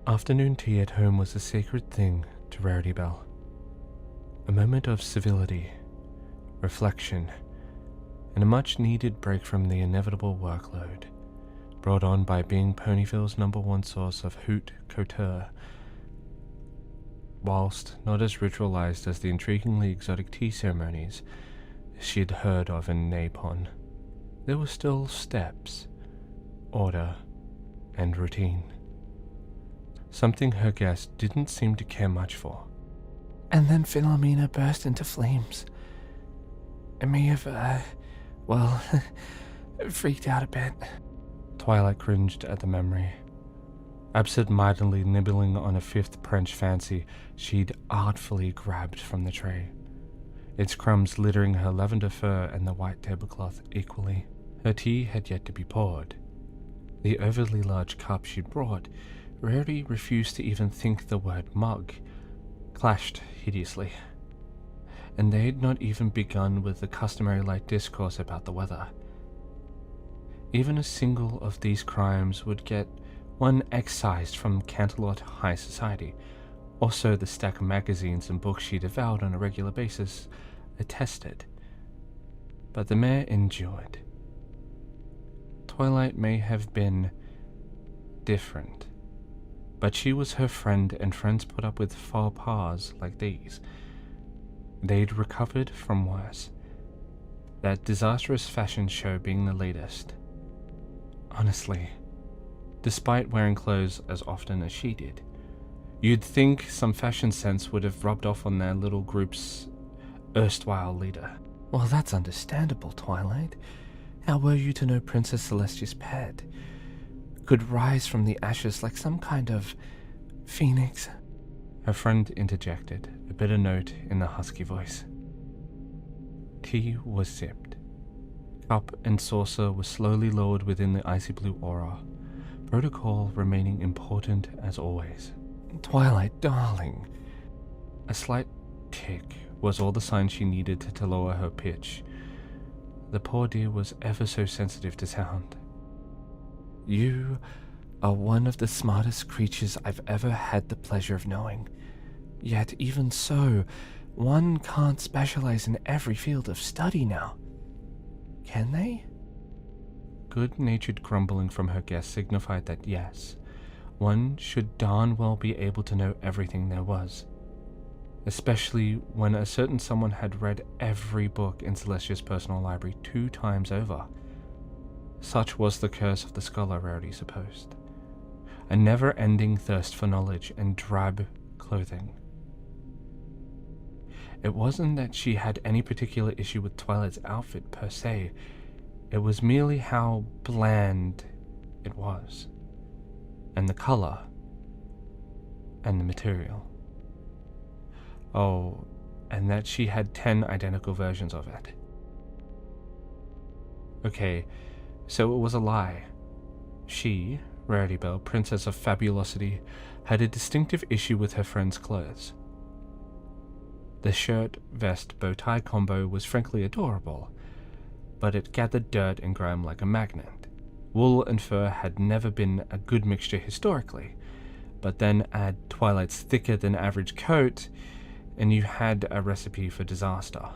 Afternoon tea at home was a sacred thing to Rarity Belle. A moment of civility, reflection, and a much-needed break from the inevitable workload, brought on by being Ponyville's #1 source of haute couture. Whilst not as ritualized as the intriguingly exotic tea ceremonies she had heard of in Napon, there were still steps, order, and routine. Something her guest didn't seem to care much for. And then Philomena burst into flames. It may have, freaked out a bit. Twilight cringed at the memory. Absent-mindedly nibbling on a fifth French fancy she'd artfully grabbed from the tray, its crumbs littering her lavender fur and the white tablecloth equally. Her tea had yet to be poured. The overly large cup she'd brought, Rarity refused to even think the word mug, clashed hideously. And they'd not even begun with the customary light discourse about the weather. Even a single of these crimes would get one excised from Canterlot High Society. Also, the stack of magazines and books she devoured on a regular basis attested. But the mare endured. Twilight may have been different, but she was her friend, and friends put up with faux pas like these. They'd recovered from worse, that disastrous fashion show being the latest. Honestly, despite wearing clothes as often as she did, you'd think some fashion sense would have rubbed off on their little group's erstwhile leader. Well, that's understandable, Twilight. How were you to know Princess Celestia's pet could rise from the ashes like some kind of phoenix? Her friend interjected, a bitter note in the husky voice. Tea was sipped. Cup and saucer were slowly lowered within the icy blue aura, protocol remaining important as always. Twilight, darling. A slight tick was all the sign she needed to lower her pitch. The poor dear was ever so sensitive to sound. You are one of the smartest creatures I've ever had the pleasure of knowing. Yet even so, one can't specialize in every field of study now. Can they? Good-natured grumbling from her guest signified that yes, one should darn well be able to know everything there was, especially when a certain someone had read every book in Celestia's personal library 2 times over. Such was the curse of the scholar, Rarity supposed. A never-ending thirst for knowledge and drab clothing. It wasn't that she had any particular issue with Twilight's outfit per se, it was merely how bland it was, and the color, and the material. Oh, and that she had 10 identical versions of it. Okay, so it was a lie. She, Rarity Belle, Princess of Fabulosity, had a distinctive issue with her friend's clothes. The shirt, vest, bow tie combo was frankly adorable, but it gathered dirt and grime like a magnet. Wool and fur had never been a good mixture historically, but then add Twilight's thicker than average coat, and you had a recipe for disaster.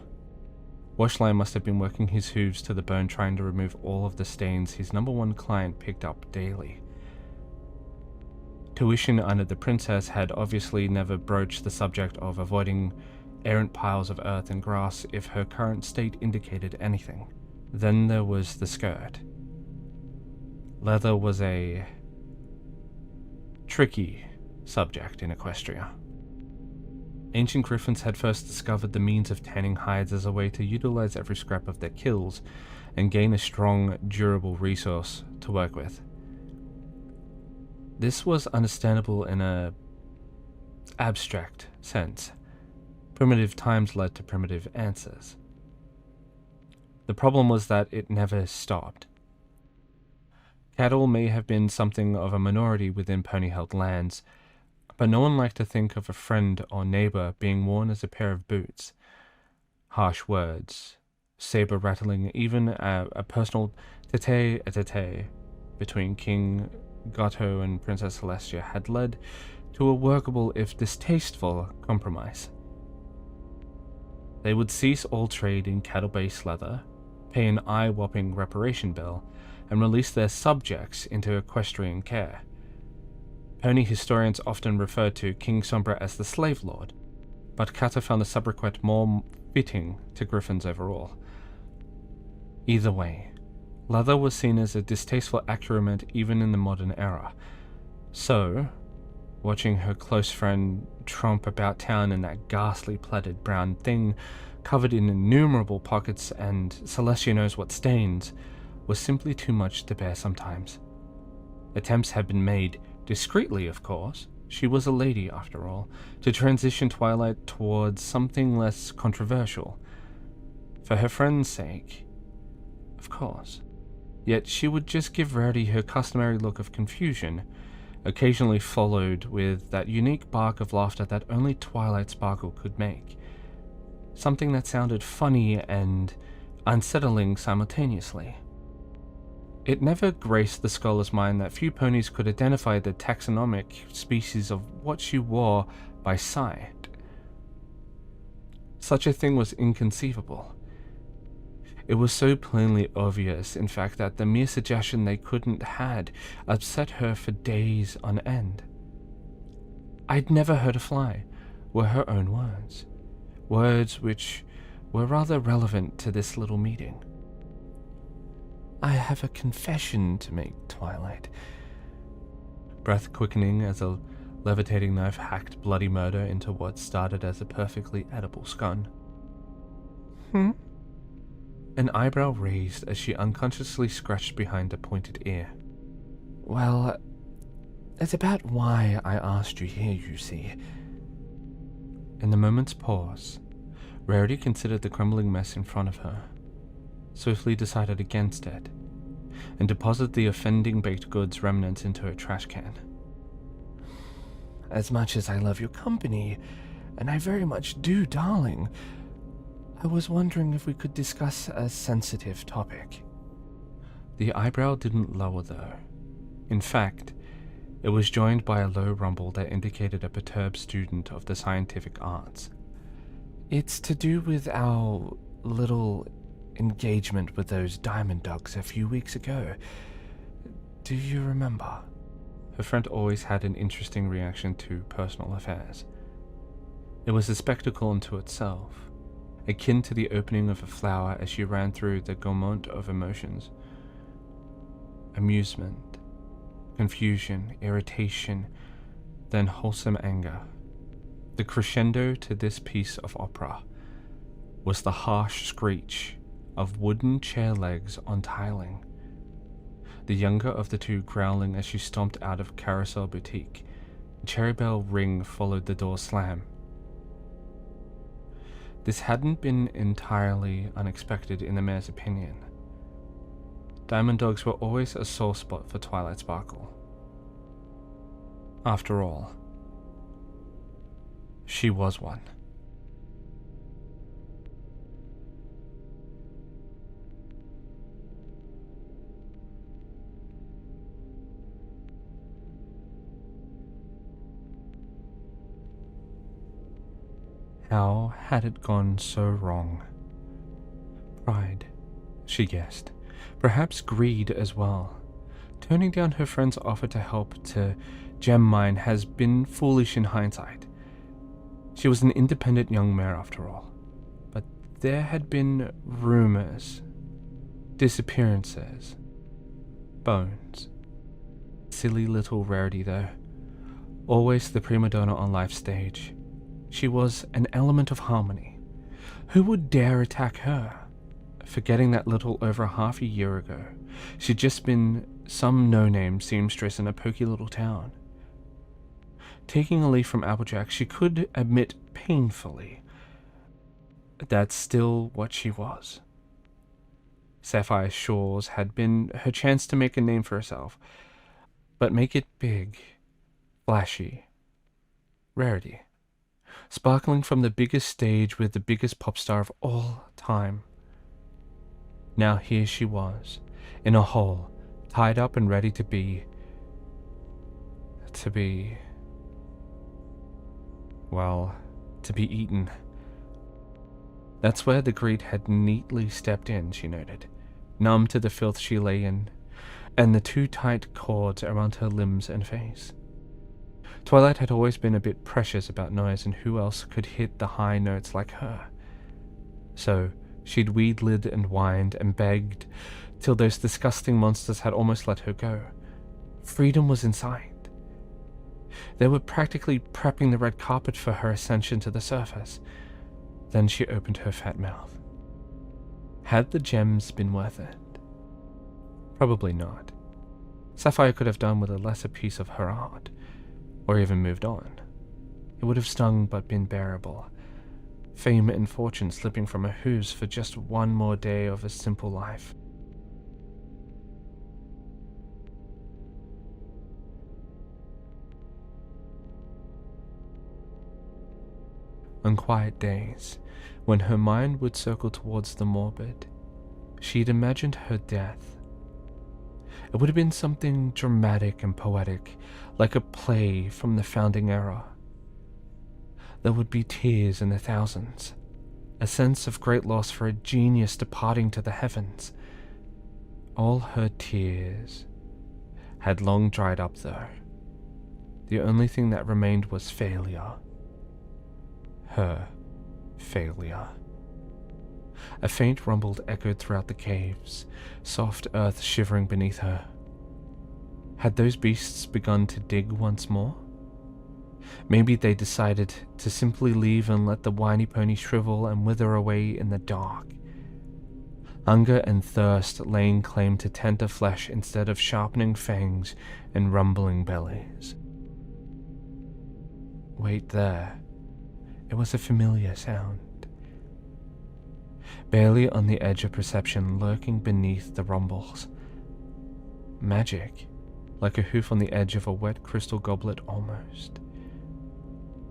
Washline must have been working his hooves to the bone trying to remove all of the stains his #1 client picked up daily. Tuition under the princess had obviously never broached the subject of avoiding errant piles of earth and grass if her current state indicated anything. Then there was the skirt. Leather was a tricky subject in Equestria. Ancient griffins had first discovered the means of tanning hides as a way to utilize every scrap of their kills and gain a strong, durable resource to work with. This was understandable in a abstract sense. Primitive times led to primitive answers. The problem was that it never stopped. Cattle may have been something of a minority within pony-held lands, but no one liked to think of a friend or neighbor being worn as a pair of boots. Harsh words, saber rattling, even a personal tete-a-tete between King Gato and Princess Celestia had led to a workable, if distasteful, compromise. They would cease all trade in cattle-based leather, pay an eye-whopping reparation bill, and release their subjects into equestrian care. Pony historians often refer to King Sombra as the slave lord, but Kata found the sobriquet more fitting to Griffin's overall. Either way, leather was seen as a distasteful accoutrement even in the modern era. So, watching her close friend tromp about town in that ghastly plaited brown thing covered in innumerable pockets and Celestia knows what stains, was simply too much to bear sometimes. Attempts had been made, discreetly of course, she was a lady after all, to transition Twilight towards something less controversial. For her friend's sake, of course. Yet she would just give Rarity her customary look of confusion, occasionally followed with that unique bark of laughter that only Twilight Sparkle could make. Something that sounded funny and unsettling simultaneously. It never graced the scholar's mind that few ponies could identify the taxonomic species of what she wore by sight. Such a thing was inconceivable. It was so plainly obvious, in fact, that the mere suggestion they couldn't had upset her for days on end. "I'd never hurt a fly," were her own words. Words which were rather relevant to this little meeting. "I have a confession to make, Twilight." Breath quickening as a levitating knife hacked bloody murder into what started as a perfectly edible scone. An eyebrow raised as she unconsciously scratched behind a pointed ear. "Well, it's about why I asked you here, you see." In the moment's pause, Rarity considered the crumbling mess in front of her, swiftly decided against it, and deposited the offending baked goods remnants into a trash can. "As much as I love your company, and I very much do, darling, I was wondering if we could discuss a sensitive topic." The eyebrow didn't lower though. In fact, it was joined by a low rumble that indicated a perturbed student of the scientific arts. "It's to do with our little engagement with those diamond dogs a few weeks ago. Do you remember?" Her friend always had an interesting reaction to personal affairs. It was a spectacle unto itself, akin to the opening of a flower as she ran through the gamut of emotions. Amusement, confusion, irritation, then wholesome anger. The crescendo to this piece of opera was the harsh screech of wooden chair legs on tiling, the younger of the two growling as she stomped out of Carousel Boutique. A cherry bell ring followed the door slam. This hadn't been entirely unexpected in the mayor's opinion. Diamond dogs were always a sore spot for Twilight Sparkle. After all, she was one. How had it gone so wrong? Pride, she guessed. Perhaps greed as well. Turning down her friend's offer to help to gem mine has been foolish in hindsight. She was an independent young mare after all. But there had been rumors, disappearances, bones. Silly little Rarity though. Always the prima donna on life's stage. She was an element of harmony. Who would dare attack her? Forgetting that little over half a year ago, she'd just been some no-name seamstress in a poky little town. Taking a leaf from Applejack, she could admit painfully that's still what she was. Sapphire Shores had been her chance to make a name for herself, but make it big, flashy. Rarity. Sparkling from the biggest stage with the biggest pop star of all time. Now here she was, in a hole, tied up and ready to be to be... well, to be eaten. That's where the greed had neatly stepped in, she noted, numb to the filth she lay in, and the too tight cords around her limbs and face. Twilight had always been a bit precious about noise, and who else could hit the high notes like her? So she'd wheedled and whined and begged till those disgusting monsters had almost let her go. Freedom was in sight. They were practically prepping the red carpet for her ascension to the surface. Then she opened her fat mouth. Had the gems been worth it? Probably not. Sapphire could have done with a lesser piece of her art, or even moved on. It would have stung but been bearable. Fame and fortune slipping from her hooves for just one more day of a simple life. On quiet days, when her mind would circle towards the morbid, she'd imagined her death. It would have been something dramatic and poetic, like a play from the founding era. There would be tears in the thousands, a sense of great loss for a genius departing to the heavens. All her tears had long dried up though. The only thing that remained was failure. Her failure. A faint rumble echoed throughout the caves, soft earth shivering beneath her. Had those beasts begun to dig once more? Maybe they decided to simply leave and let the whiny pony shrivel and wither away in the dark. Hunger and thirst laying claim to tender flesh instead of sharpening fangs and rumbling bellies. Wait there. It was a familiar sound. Barely on the edge of perception, lurking beneath the rumbles. Magic, like a hoof on the edge of a wet crystal goblet almost.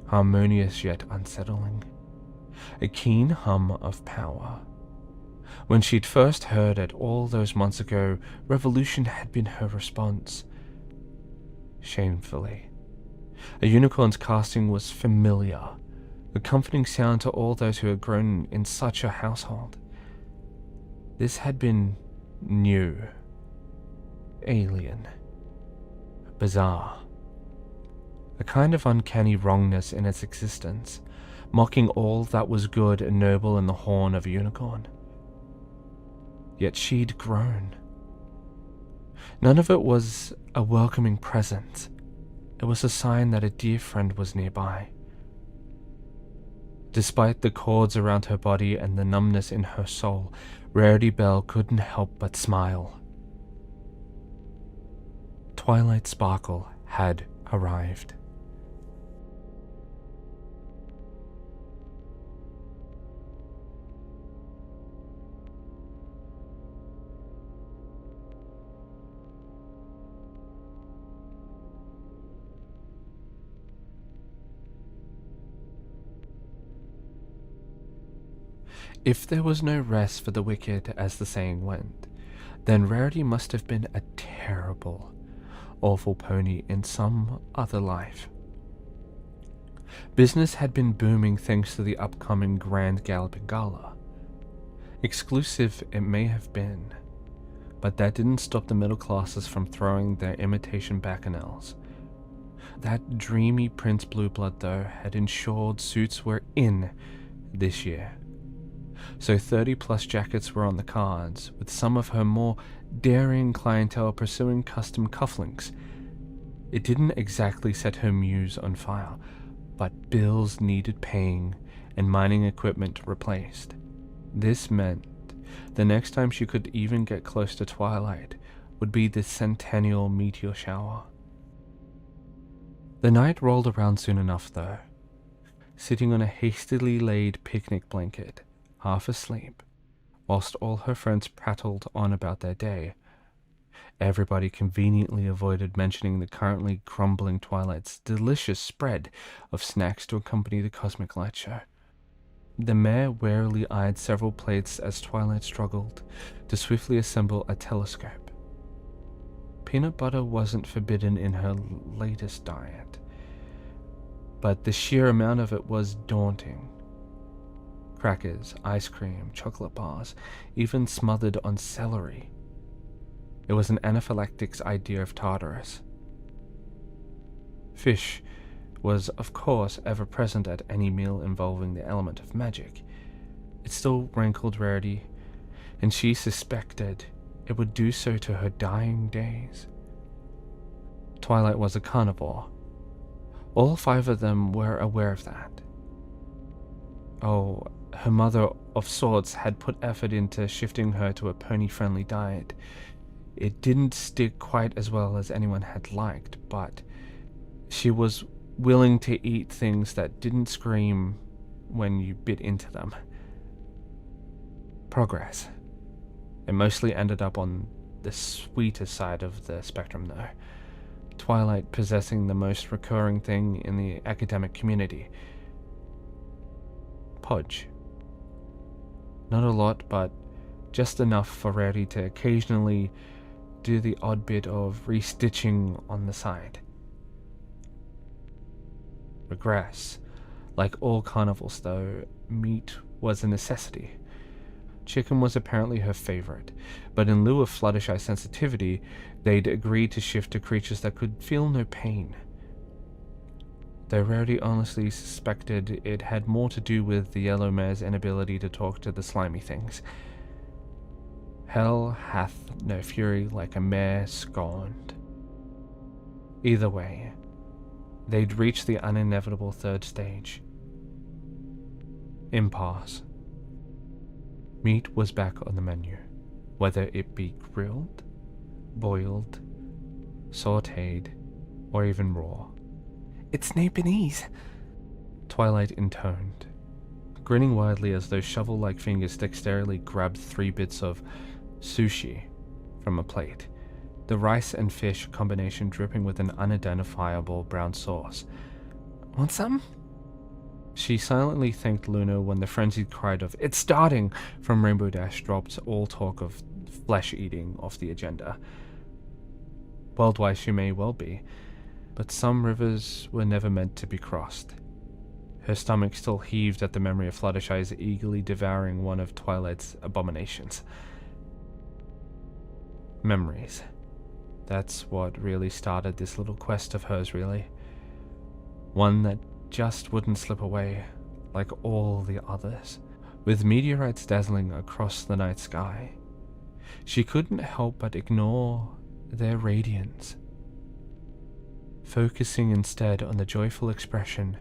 Harmonious yet unsettling. A keen hum of power. When she'd first heard it all those months ago, revolution had been her response. Shamefully. A unicorn's casting was familiar, a comforting sound to all those who had grown in such a household. This had been new, alien, bizarre. A kind of uncanny wrongness in its existence, mocking all that was good and noble in the horn of a unicorn. Yet she'd grown. None of it was a welcoming presence. It was a sign that a dear friend was nearby. Despite the cords around her body and the numbness in her soul, Rarity Belle couldn't help but smile. Twilight Sparkle had arrived. If there was no rest for the wicked, as the saying went, then Rarity must have been a terrible, awful pony in some other life. Business had been booming thanks to the upcoming Grand Galloping Gala. Exclusive it may have been, but that didn't stop the middle classes from throwing their imitation bacchanals. That dreamy Prince Blueblood, though, had ensured suits were in this year. So 30+ jackets were on the cards, with some of her more daring clientele pursuing custom cufflinks. It didn't exactly set her muse on fire, but bills needed paying and mining equipment replaced. This meant the next time she could even get close to Twilight would be the centennial meteor shower. The night rolled around soon enough, though. Sitting on a hastily laid picnic blanket, half asleep, whilst all her friends prattled on about their day. Everybody conveniently avoided mentioning the currently crumbling Twilight's delicious spread of snacks to accompany the cosmic light show. The mare warily eyed several plates as Twilight struggled to swiftly assemble a telescope. peanut butter wasn't forbidden in her latest diet, but the sheer amount of it was daunting. Crackers, ice cream, chocolate bars, even smothered on celery. It was an anaphylactic's idea of Tartarus. Fish was, of course, ever present at any meal involving the element of magic. It still rankled Rarity, and she suspected it would do so to her dying days. Twilight was a carnivore. All 5 of them were aware of that. Oh, her mother of sorts had put effort into shifting her to a pony-friendly diet. It didn't stick quite as well as anyone had liked, but she was willing to eat things that didn't scream when you bit into them. Progress. It mostly ended up on the sweeter side of the spectrum, though. Twilight possessing the most recurring thing in the academic community. Podge. Not a lot, but just enough for Rarity to occasionally do the odd bit of restitching on the side. Regress. Like all carnivals, though, meat was a necessity. Chicken was apparently her favorite, but in lieu of Fluttershy sensitivity, they'd agreed to shift to creatures that could feel no pain. Though Rarity honestly suspected it had more to do with the yellow mare's inability to talk to the slimy things. Hell hath no fury like a mare scorned. Either way, they'd reached the uninevitable 3rd stage. Impasse. Meat was back on the menu, whether it be grilled, boiled, sautéed, or even raw. It's Napanese, Twilight intoned, grinning widely as those shovel-like fingers dexterously grabbed 3 bits of sushi from a plate, the rice and fish combination dripping with an unidentifiable brown sauce. Want some? She silently thanked Luna when the frenzied cry of "It's starting!" from Rainbow Dash dropped all talk of flesh-eating off the agenda. Worldwide she may well be, but some rivers were never meant to be crossed. Her stomach still heaved at the memory of Fluttershy's eagerly devouring one of Twilight's abominations. Memories. That's what really started this little quest of hers, really. One that just wouldn't slip away, like all the others, with meteorites dazzling across the night sky. She couldn't help but ignore their radiance, focusing instead on the joyful expression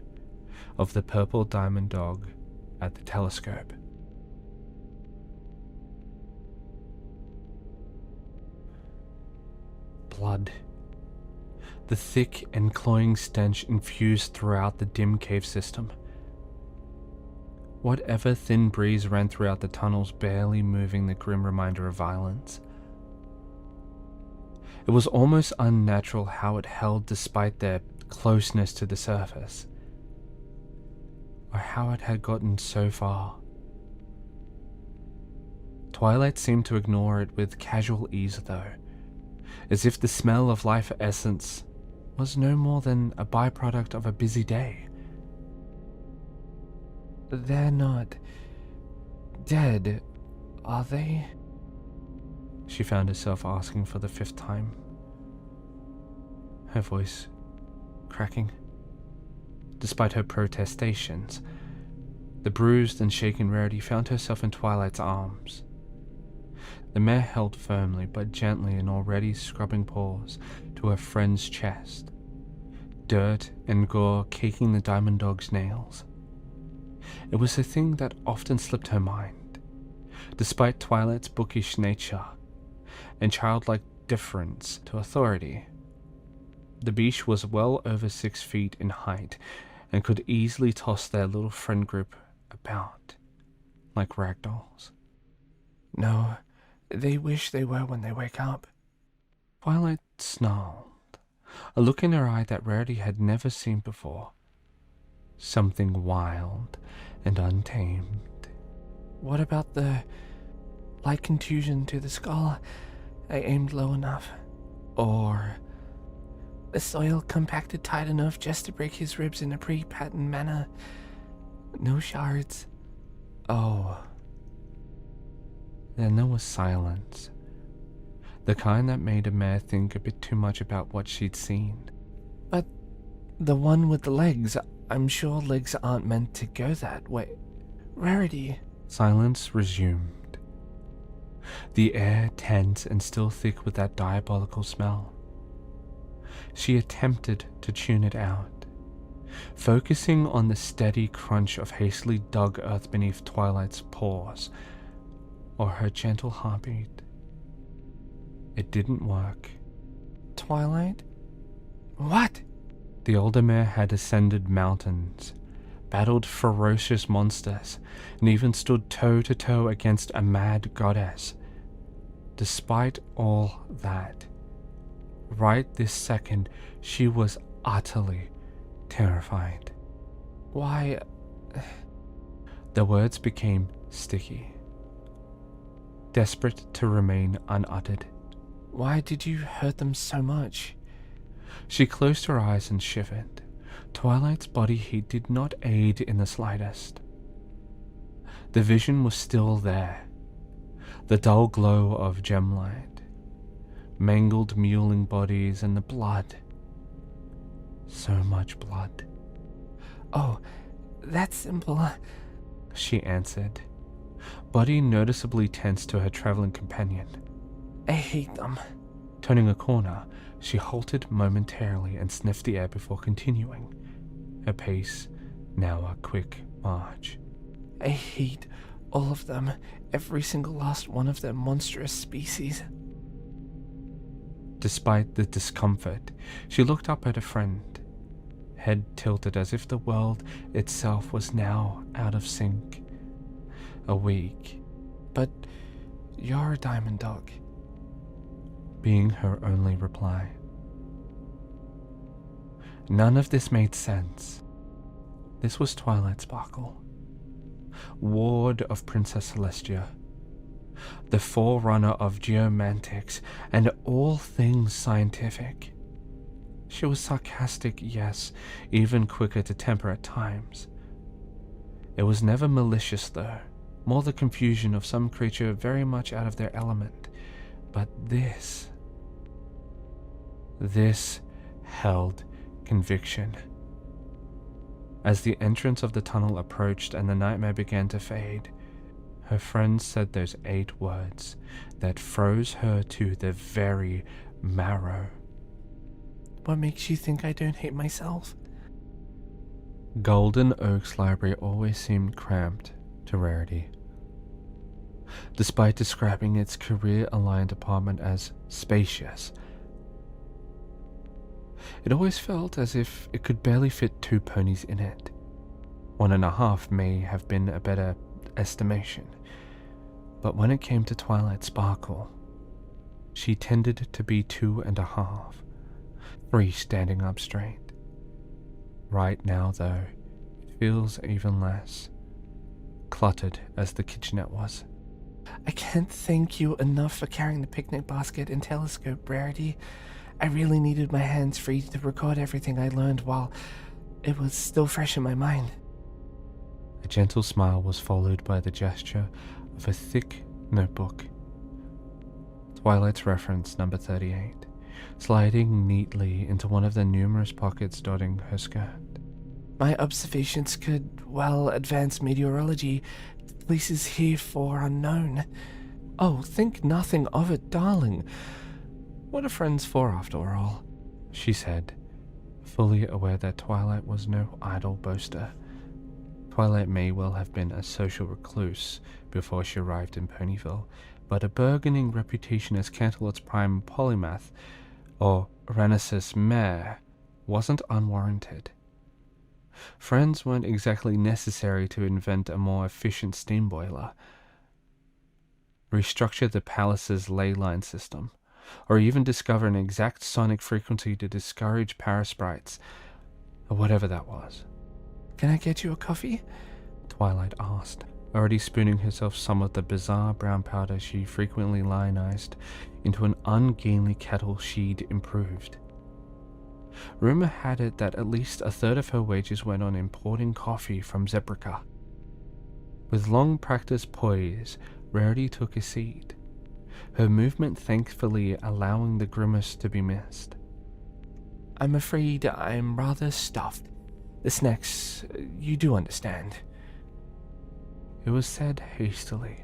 of the purple diamond dog at the telescope. Blood. The thick and cloying stench infused throughout the dim cave system. Whatever thin breeze ran throughout the tunnels, barely moving the grim reminder of violence. It was almost unnatural how it held despite their closeness to the surface, or how it had gotten so far. Twilight seemed to ignore it with casual ease, though, as if the smell of life essence was no more than a byproduct of a busy day. They're not dead, are they? She found herself asking for the 5th time, her voice cracking. Despite her protestations, the bruised and shaken Rarity found herself in Twilight's arms. The mare held firmly but gently in already scrubbing paws to her friend's chest, dirt and gore caking the diamond dog's nails. It was a thing that often slipped her mind, despite Twilight's bookish nature and childlike deference to authority. The beast was well over 6 feet in height and could easily toss their little friend group about like ragdolls. No, they wish they were when they wake up. Twilight snarled, a look in her eye that Rarity had never seen before. Something wild and untamed. What about the light contusion to the skull? I aimed low enough. Or the soil compacted tight enough just to break his ribs in a pre-patterned manner. No shards. Oh. Then there was silence. The kind that made a mare think a bit too much about what she'd seen. But the one with the legs, I'm sure legs aren't meant to go that way. Rarity. Silence resumed. The air tense and still thick with that diabolical smell. She attempted to tune it out, focusing on the steady crunch of hastily dug earth beneath Twilight's paws, or her gentle heartbeat. It didn't work. Twilight? What? The older mare had ascended mountains, battled ferocious monsters, and even stood toe-to-toe against a mad goddess. Despite all that, right this second, she was utterly terrified. Why? The words became sticky, desperate to remain unuttered. Why did you hurt them so much? She closed her eyes and shivered. Twilight's body heat did not aid in the slightest. The vision was still there. The dull glow of gemlight, mangled mewling bodies, and the blood. So much blood. Oh, that's simple, she answered, body noticeably tense to her traveling companion. I hate them. Turning a corner, she halted momentarily and sniffed the air before continuing, her pace now a quick march. I hate all of them, every single last one of their monstrous species. Despite the discomfort, she looked up at her friend, head tilted as if the world itself was now out of sync. A weak, but you're a diamond dog, being her only reply. None of this made sense. This was Twilight Sparkle, ward of Princess Celestia, the forerunner of geomantics and all things scientific. She was sarcastic, yes, even quicker to temper at times. It was never malicious though, more the confusion of some creature very much out of their element. But this held conviction. As the entrance of the tunnel approached and the nightmare began to fade, her friend said those 8 words that froze her to the very marrow. What makes you think I don't hate myself? Golden Oak's library always seemed cramped to Rarity. Despite describing its career-aligned apartment as spacious, it always felt as if it could barely fit 2 ponies in it. 1.5 may have been a better estimation, but when it came to Twilight Sparkle, she tended to be 2.5, 3 standing up straight. Right now, though, it feels even less, cluttered as the kitchenette was. I can't thank you enough for carrying the picnic basket and telescope, Rarity. I really needed my hands free to record everything I learned while it was still fresh in my mind. A gentle smile was followed by the gesture of a thick notebook. Twilight's reference, number 38, sliding neatly into one of the numerous pockets dotting her skirt. My observations could, well, advance meteorology to places heretofore unknown. Oh, think nothing of it, darling. What are friends for, after all? She said, fully aware that Twilight was no idle boaster. Twilight may well have been a social recluse before she arrived in Ponyville, but a burgeoning reputation as Canterlot's prime polymath, or Renaissance mare, wasn't unwarranted. Friends weren't exactly necessary to invent a more efficient steam boiler, restructure the palace's ley line system, or even discover an exact sonic frequency to discourage parasprites, or whatever that was. Can I get you a coffee? Twilight asked. already spooning herself some of the bizarre brown powder she frequently lionized into an ungainly kettle she'd improved. Rumor had it that at least a third of her wages went on importing coffee from Zebrica. With long practiced poise, Rarity took a seat, her movement thankfully allowing the grimace to be missed. I'm afraid I'm rather stuffed. The snacks, you do understand. It was said hastily.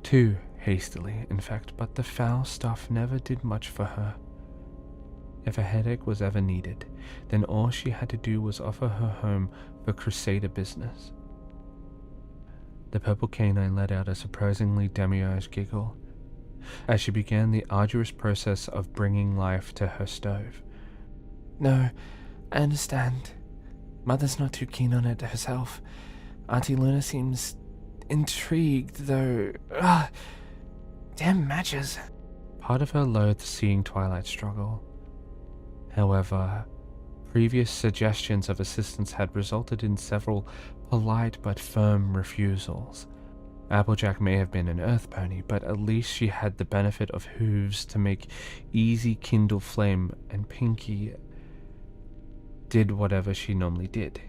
Too hastily, in fact, but the foul stuff never did much for her. If a headache was ever needed, then all she had to do was offer her home for Crusader business. The purple canine let out a surprisingly demiurge giggle as she began the arduous process of bringing life to her stove. No, I understand. Mother's not too keen on it herself. Auntie Luna seems intrigued, though. Damn matches. Part of her loathed seeing Twilight struggle. However, previous suggestions of assistance had resulted in several polite but firm refusals. Applejack may have been an earth pony, but at least she had the benefit of hooves to make easy kindle flame, and Pinky did whatever she normally did.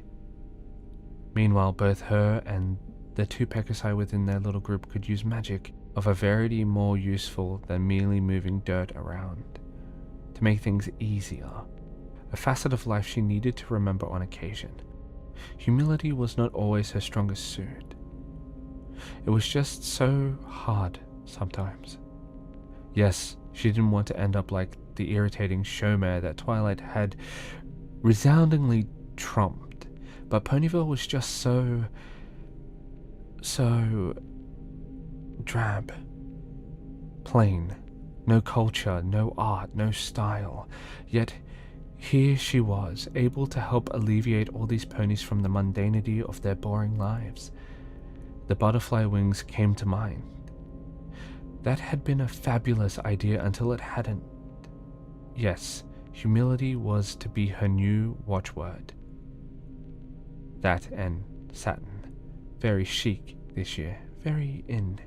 Meanwhile, both her and the two Pegasi within their little group could use magic of a variety more useful than merely moving dirt around, to make things easier, a facet of life she needed to remember on occasion. Humility was not always her strongest suit. It was just so hard sometimes. Yes, she didn't want to end up like the irritating showmare that Twilight had resoundingly trumped, but Ponyville was just so drab. Plain. No culture, no art, no style. Yet here she was, able to help alleviate all these ponies from the mundanity of their boring lives. The butterfly wings came to mind. That had been a fabulous idea until it hadn't. Yes, humility was to be her new watchword. That and satin. Very chic this year. Very in.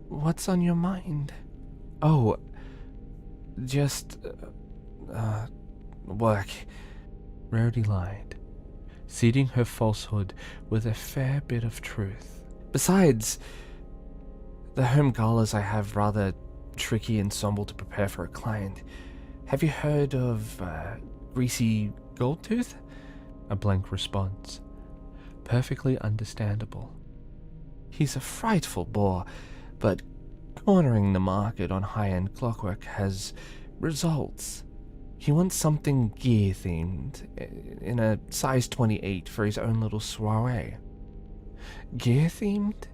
What's on your mind? Oh, just, work. Rarity lied, seeding her falsehood with a fair bit of truth. Besides, the home galas I have rather tricky ensemble to prepare for a client. Have you heard of, Greasy Goldtooth? A blank response. Perfectly understandable. He's a frightful bore, but cornering the market on high-end clockwork has results. He wants something gear-themed, in a size 28 for his own little soiree. Gear-themed?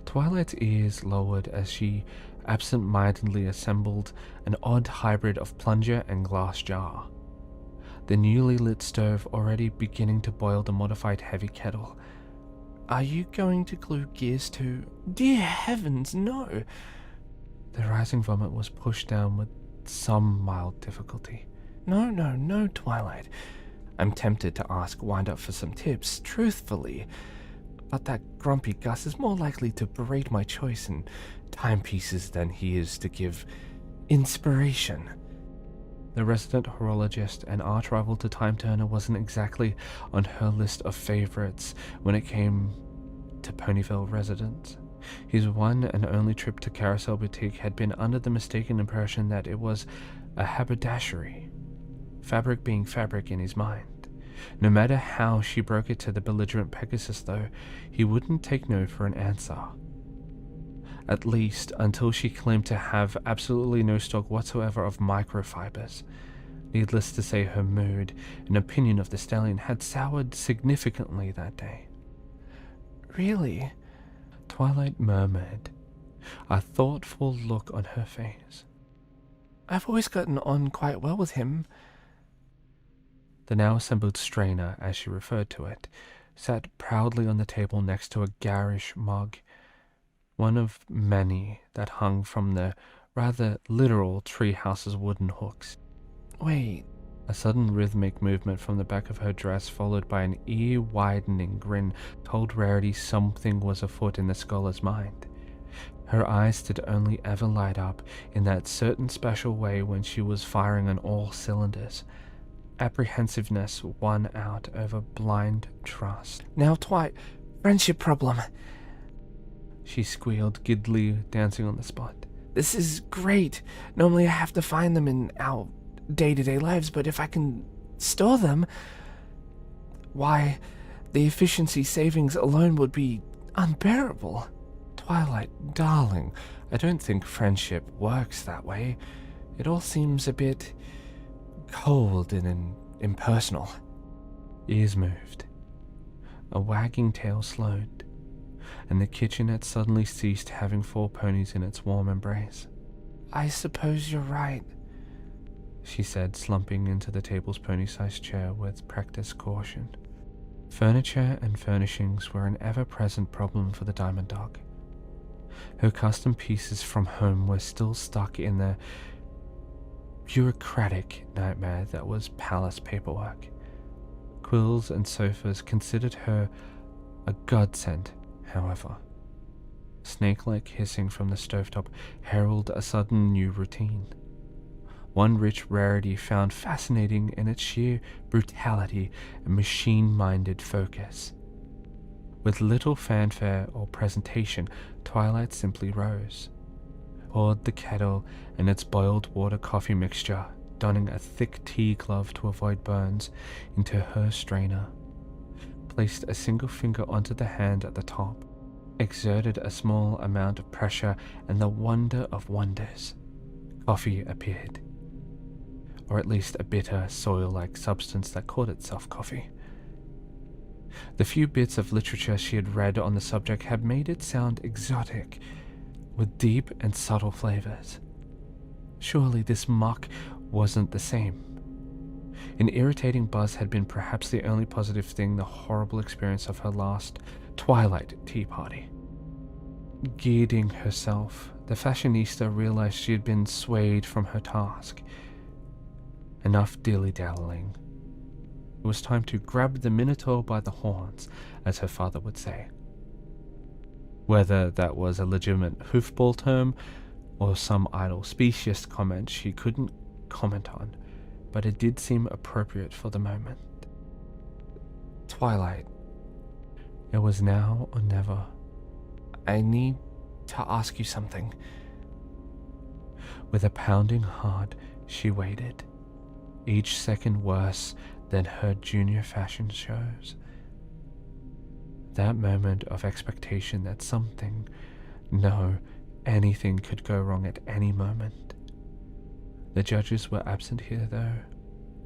Twilight's ears lowered as she absent-mindedly assembled an odd hybrid of plunger and glass jar. The newly lit stove already beginning to boil the modified heavy kettle. Are you going to glue gears to? Dear heavens, no! The rising vomit was pushed down with some mild difficulty. No, Twilight. I'm tempted to ask Wind-Up for some tips, truthfully. But that grumpy Gus is more likely to berate my choice in timepieces than he is to give inspiration. The resident horologist and arch-rival to Time Turner wasn't exactly on her list of favorites when it came to Ponyville residents. His one and only trip to Carousel Boutique had been under the mistaken impression that it was a haberdashery, fabric being fabric in his mind. No matter how she broke it to the belligerent Pegasus, though, he wouldn't take no for an answer. At least until she claimed to have absolutely no stock whatsoever of microfibers. Needless to say, her mood and opinion of the stallion had soured significantly that day. Really? Twilight murmured, a thoughtful look on her face. I've always gotten on quite well with him. The now assembled strainer, as she referred to it, sat proudly on the table next to a garish mug, one of many that hung from the rather literal treehouse's wooden hooks. Wait, A sudden rhythmic movement from the back of her dress, followed by an ear-widening grin, told Rarity something was afoot in the scholar's mind. Her eyes did only ever light up in that certain special way when she was firing on all cylinders. Apprehensiveness won out over blind trust. "Now, friendship problem," she squealed, giddily dancing on the spot. "This is great. Normally I have to find them in our day-to-day lives, but if I can store them, why, the efficiency savings alone would be unbearable." Twilight, darling, I don't think friendship works that way. It all seems a bit cold and impersonal. Ears moved. A wagging tail slowed, and the kitchenette suddenly ceased having 4 ponies in its warm embrace. "I suppose you're right," she said, slumping into the table's pony-sized chair with practiced caution. Furniture and furnishings were an ever-present problem for the Diamond Dog. Her custom pieces from home were still stuck in the bureaucratic nightmare that was palace paperwork. Quills and sofas considered her a godsend, however. Snake-like hissing from the stovetop heralded a sudden new routine. One rich rarity found fascinating in its sheer brutality and machine-minded focus. With little fanfare or presentation, Twilight simply rose, poured the kettle and its boiled water coffee mixture, donning a thick tea glove to avoid burns, into her strainer, placed a single finger onto the hand at the top, exerted a small amount of pressure, and the wonder of wonders, coffee appeared. Or at least a bitter, soil-like substance that called itself coffee. The few bits of literature she had read on the subject had made it sound exotic, with deep and subtle flavors. Surely this muck wasn't the same. An irritating buzz had been perhaps the only positive thing the horrible experience of her last Twilight tea party. Girding herself, the fashionista realized she had been swayed from her task. Enough dilly-dallying. It was time to grab the Minotaur by the horns, as her father would say. Whether that was a legitimate hoofball term, or some idle specious comment she couldn't comment on, but it did seem appropriate for the moment. Twilight. It was now or never. "I need to ask you something." With a pounding heart, she waited, each second worse than her junior fashion shows. That moment of expectation that something, no, anything could go wrong at any moment. The judges were absent here though,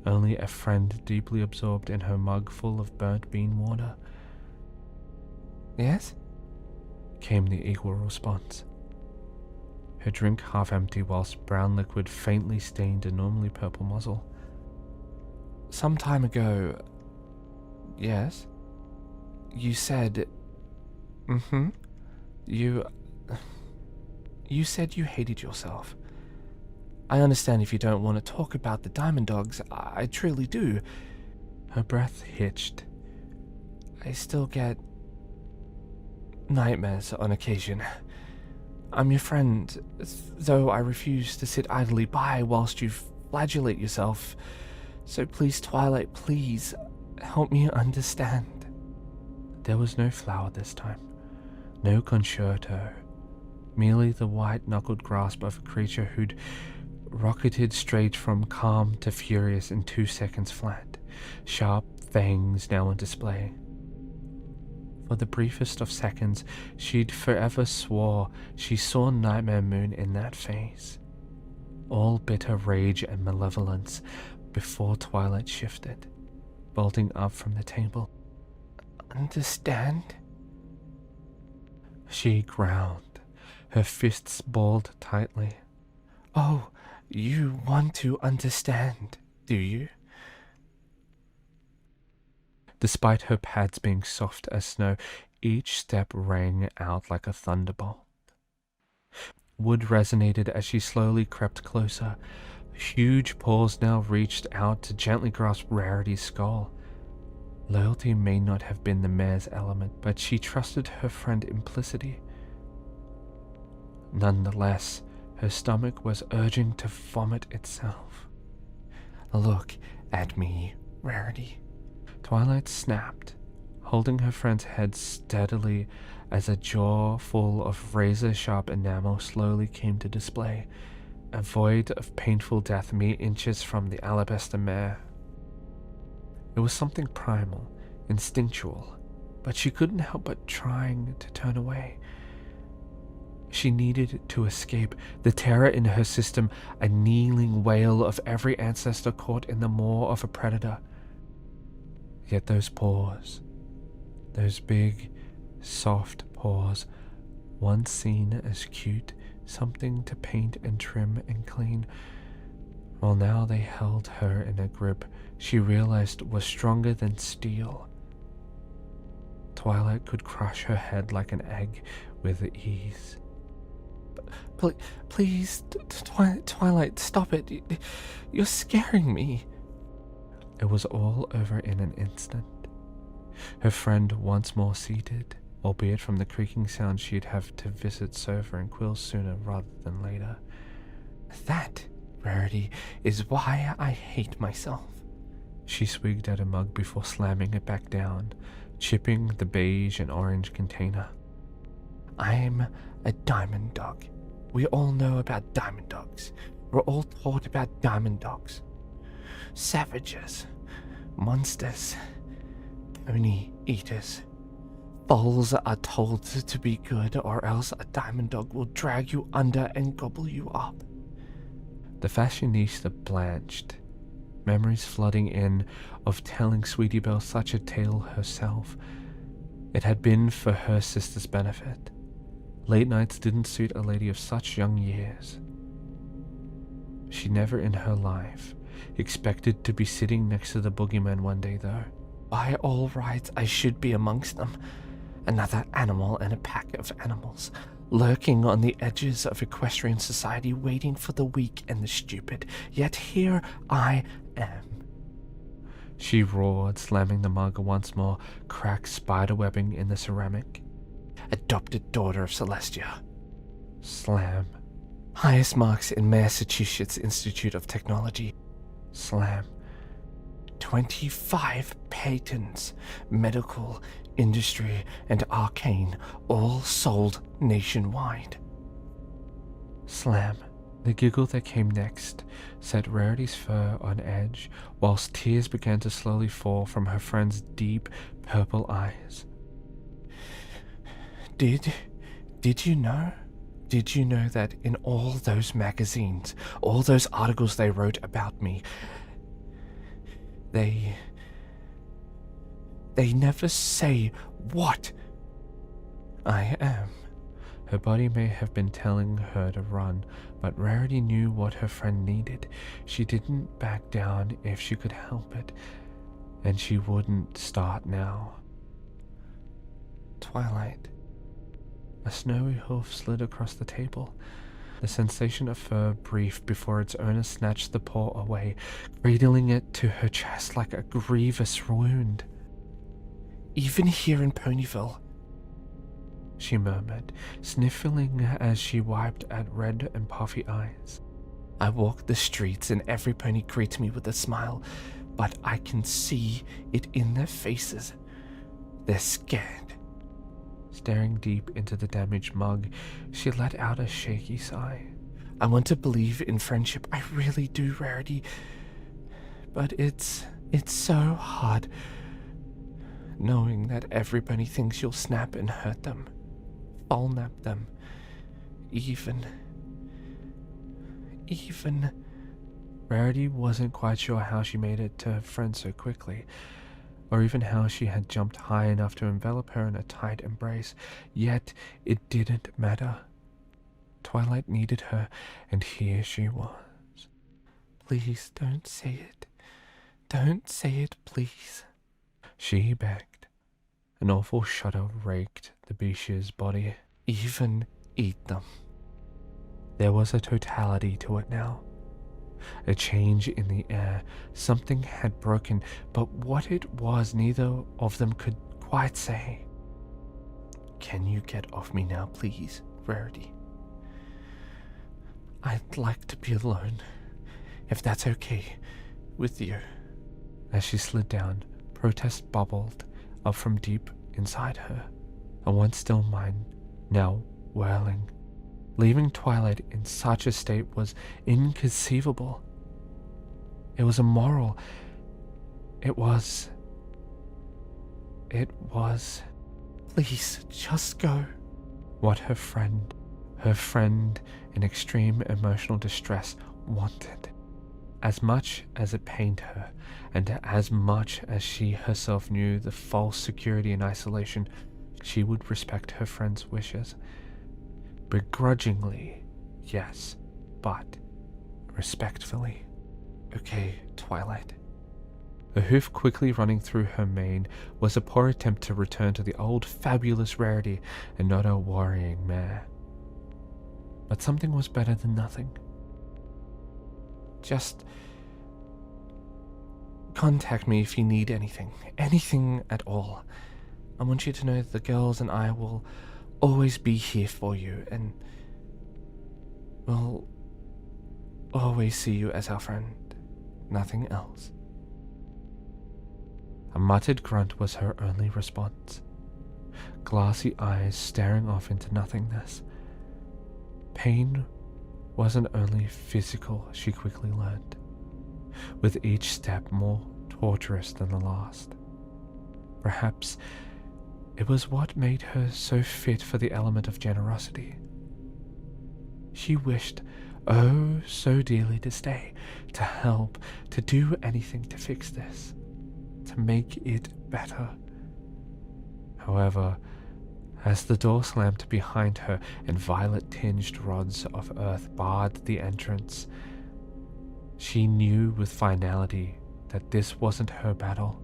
only a friend deeply absorbed in her mug full of burnt bean water. "Yes?" came the equal response. Her drink half empty whilst brown liquid faintly stained a normally purple muzzle. "Some time ago..." "Yes?" "You said..." You said you hated yourself. I understand if you don't want to talk about the Diamond Dogs. I truly do." Her breath hitched. "I still get nightmares on occasion. I'm your friend, though I refuse to sit idly by whilst you flagellate yourself. So please, Twilight, please, help me understand." There was no flower this time, no concerto, merely the white-knuckled grasp of a creature who'd rocketed straight from calm to furious in 2 seconds flat, sharp fangs now on display. For the briefest of seconds, she'd forever swore she saw Nightmare Moon in that face, all bitter rage and malevolence, before Twilight shifted, bolting up from the table. "Understand?" She growled, her fists balled tightly. "Oh, you want to understand, do you?" Despite her pads being soft as snow, each step rang out like a thunderbolt. Wood resonated as she slowly crept closer, Huge paws now reached out to gently grasp Rarity's skull. Loyalty may not have been the mare's element, but she trusted her friend implicitly. Nonetheless, her stomach was urging to vomit itself. Look at me, Rarity. Twilight snapped, holding her friend's head steadily as a jaw full of razor-sharp enamel slowly came to display, a void of painful death mere inches from the alabaster mare. It was something primal, instinctual, but she couldn't help but trying to turn away. She needed to escape, the terror in her system a kneeling wail of every ancestor caught in the maw of a predator. Yet those paws, those big, soft paws, once seen as cute, something to paint and trim and clean, while now they held her in a grip she realized was stronger than steel. Twilight could crush her head like an egg with ease. Please, Twilight, stop it. You're scaring me. It was all over in an instant. Her friend once more seated, albeit from the creaking sound she'd have to visit Sofa and Quill sooner rather than later. That, Rarity, is why I hate myself. She swigged at a mug before slamming it back down, chipping the beige and orange container. I'm a diamond dog. We all know about diamond dogs. We're all taught about diamond dogs. Savages, monsters, pony eaters. Foals are told to be good, or else a diamond dog will drag you under and gobble you up. The fashionista blanched, memories flooding in of telling Sweetie Belle such a tale herself. It had been for her sister's benefit. Late nights didn't suit a lady of such young years. She never in her life expected to be sitting next to the boogeyman one day, though. By all rights, I should be amongst them. Another animal in a pack of animals, lurking on the edges of equestrian society, waiting for the weak and the stupid. Yet here I am. She roared, slamming the mug once more, cracked spiderwebbing in the ceramic. Adopted daughter of Celestia. Slam. Highest marks in Massachusetts Institute of Technology. Slam. 25 patents, medical, industry, and arcane, all sold nationwide. Slam. The giggle that came next set Rarity's fur on edge, whilst tears began to slowly fall from her friend's deep purple eyes. Did you know? Did you know that in all those magazines, all those articles they wrote about me, they never say what I am? Her body may have been telling her to run, but Rarity knew what her friend needed. She didn't back down if she could help it, and she wouldn't start now. Twilight. A snowy hoof slid across the table. The sensation of fur brief before its owner snatched the paw away, cradling it to her chest like a grievous wound. Even here in Ponyville, she murmured, sniffling as she wiped at red and puffy eyes. I walk the streets and every pony greets me with a smile, but I can see it in their faces. They're scared. Staring deep into the damaged mug, she let out a shaky sigh. I want to believe in friendship, I really do, Rarity. But it's so hard, knowing that everybody thinks you'll snap and hurt them. Nap them. Even. Rarity wasn't quite sure how she made it to her friend so quickly, or even how she had jumped high enough to envelop her in a tight embrace, yet it didn't matter. Twilight needed her, and here she was. Please don't say it. Don't say it, please. She begged. An awful shudder raked the Bisha's body. Even eat them. There was a totality to it now. A change in the air. Something had broken, but what it was neither of them could quite say. Can you get off me now, please, Rarity? I'd like to be alone, if that's okay with you. As she slid down, protest bubbled up from deep inside her, a once still mind now whirling. Leaving Twilight in such a state was inconceivable. It was immoral. It was... Please, just go. What her friend in extreme emotional distress wanted. As much as it pained her, and as much as she herself knew the false security and isolation, she would respect her friend's wishes. Begrudgingly, yes, but respectfully. Okay, Twilight. A hoof quickly running through her mane was a poor attempt to return to the old fabulous Rarity and not a worrying mare. But something was better than nothing. Just contact me if you need anything at all. I want you to know that the girls and I will always be here for you, and we'll always see you as our friend, nothing else. A muttered grunt was her only response, glassy eyes staring off into nothingness. Pain wasn't only physical, she quickly learned, with each step more torturous than the last. Perhaps it was what made her so fit for the element of generosity. She wished, oh so dearly, to stay, to help, to do anything to fix this, to make it better. However, as the door slammed behind her and violet-tinged rods of earth barred the entrance, she knew with finality that this wasn't her battle.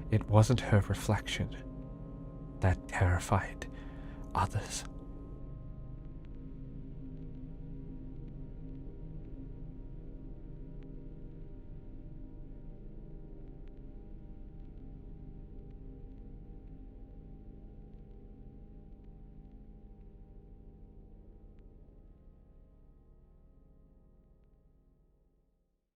It wasn't her reflection that terrified others